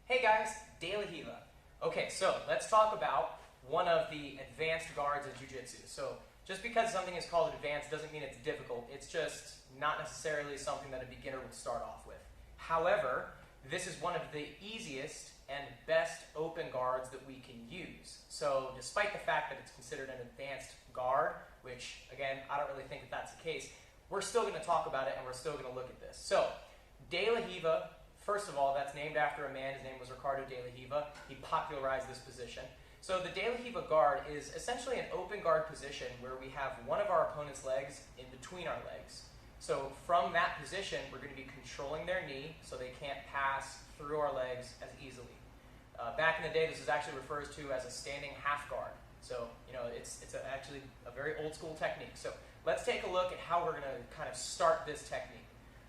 Hey guys, De La Riva. Okay, so let's talk about one of the advanced guards in Jiu-Jitsu. So just because something is called advanced doesn't mean it's difficult. It's just not necessarily something that a beginner would start off with. However, this is one of the easiest and best open guards that we can use. So despite the fact that it's considered an advanced guard, which again, I don't really think that that's the case, we're still going to talk about it and we're still going to look at this. So, De La Riva, first of all, that's named after a man. His name was Ricardo De La Riva. He popularized this position. So the De La Riva guard is essentially an open guard position where we have one of our opponent's legs in between our legs. So from that position, we're going to be controlling their knee so they can't pass through our legs as easily. Back in the day, this is actually referred to as a standing half guard. So, it's actually a very old school technique. So let's take a look at how we're going to kind of start this technique.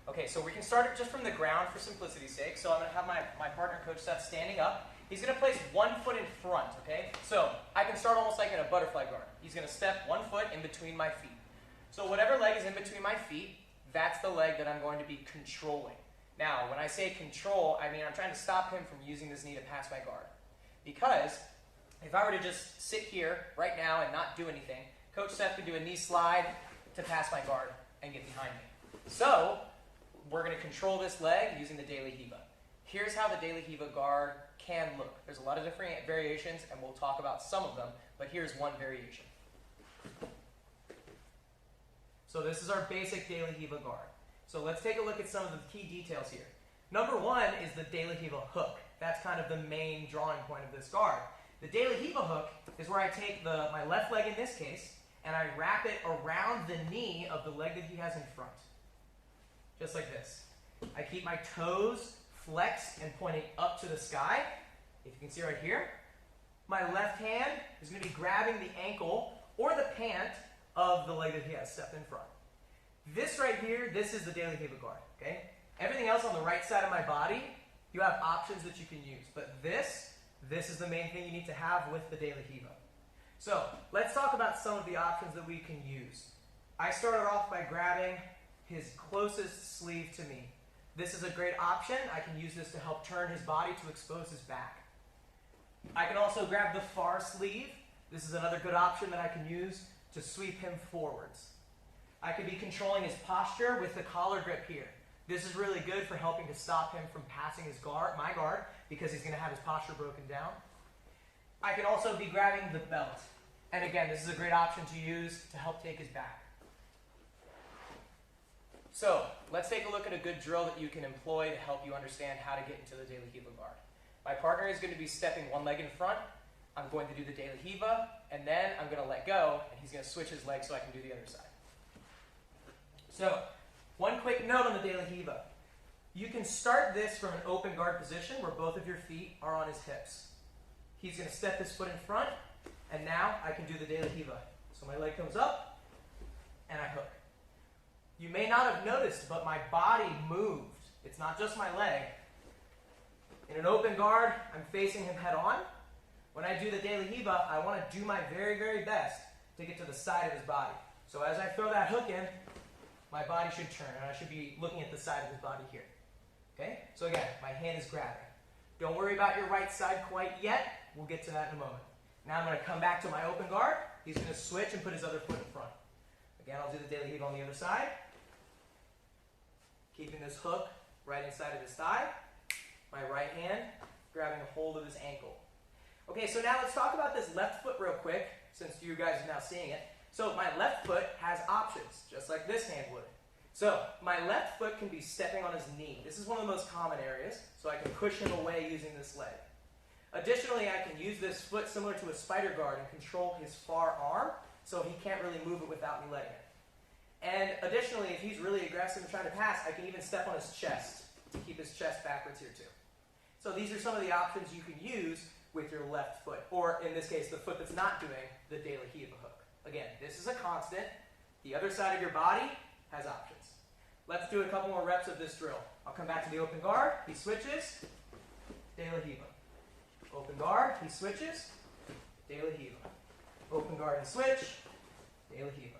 Okay, so we can start it just from the ground for simplicity's sake. So I'm going to have my partner, Coach Seth, standing up. He's going to place one foot in front, okay? So I can start almost like in a butterfly guard. He's going to step one foot in between my feet. So whatever leg is in between my feet, that's the leg that I'm going to be controlling. Now, when I say control, I mean I'm trying to stop him from using this knee to pass my guard. Because if I were to just sit here right now and not do anything, Coach Seth could do a knee slide to pass my guard and get behind me. So we're going to control this leg using the De La Riva. Here's how the De La Riva guard can look. There's a lot of different variations, and we'll talk about some of them, but here's one variation. So this is our basic De La Riva guard. So let's take a look at some of the key details here. Number one is the De La Riva hook. That's kind of the main drawing point of this guard. The De La Riva hook is where I take my left leg in this case, and I wrap it around the knee of the leg that he has in front. Just like this. I keep my toes flexed and pointing up to the sky. If you can see right here, my left hand is going to be grabbing the ankle or the pant of the leg that he has stepped in front. This right here, this is the De La Riva guard. Okay? Everything else on the right side of my body, you have options that you can use. But this is the main thing you need to have with the De La Riva. So let's talk about some of the options that we can use. I started off by grabbing his closest sleeve to me. This is a great option. I can use this to help turn his body to expose his back. I can also grab the far sleeve. This is another good option that I can use to sweep him forwards. I could be controlling his posture with the collar grip here. This is really good for helping to stop him from passing my guard, because he's going to have his posture broken down. I can also be grabbing the belt. And again, this is a great option to use to help take his back. So let's take a look at a good drill that you can employ to help you understand how to get into the De La Riva guard. My partner is going to be stepping one leg in front. I'm going to do the De La Riva, and then I'm going to let go, and he's going to switch his leg so I can do the other side. So one quick note on the De La Riva. You can start this from an open guard position where both of your feet are on his hips. He's going to step his foot in front, and now I can do the De La Riva. So my leg comes up, and I hook. You may not have noticed, but my body moved. It's not just my leg. In an open guard, I'm facing him head on. When I do the De La Riva, I want to do my very, very best to get to the side of his body. So as I throw that hook in, my body should turn, and I should be looking at the side of his body here. Okay? So again, my hand is grabbing. Don't worry about your right side quite yet. We'll get to that in a moment. Now I'm going to come back to my open guard. He's going to switch and put his other foot in front. Again, I'll do the De La Riva on the other side. Keeping this hook right inside of his thigh. My right hand grabbing a hold of his ankle. Okay, so now let's talk about this left foot real quick, since you guys are now seeing it. So my left foot has options, just like this hand would. So my left foot can be stepping on his knee. This is one of the most common areas, so I can push him away using this leg. Additionally, I can use this foot similar to a spider guard and control his far arm, so he can't really move it without me letting it. And additionally, if he's really aggressive and trying to pass, I can even step on his chest to keep his chest backwards here too. So these are some of the options you can use with your left foot, or in this case, the foot that's not doing the De La Riva hook. Again, this is a constant. The other side of your body has options. Let's do a couple more reps of this drill. I'll come back to the open guard. He switches. De La Riva. Open guard. He switches. De La Riva. Open guard and switch. De La Riva.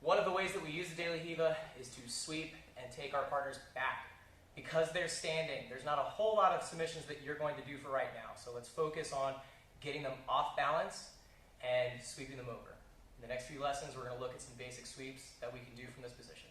One of the ways that we use the De La Riva is to sweep and take our partner's back. because they're standing, there's not a whole lot of submissions that you're going to do for right now. So let's focus on getting them off balance and sweeping them over. In the next few lessons, we're going to look at some basic sweeps that we can do from this position.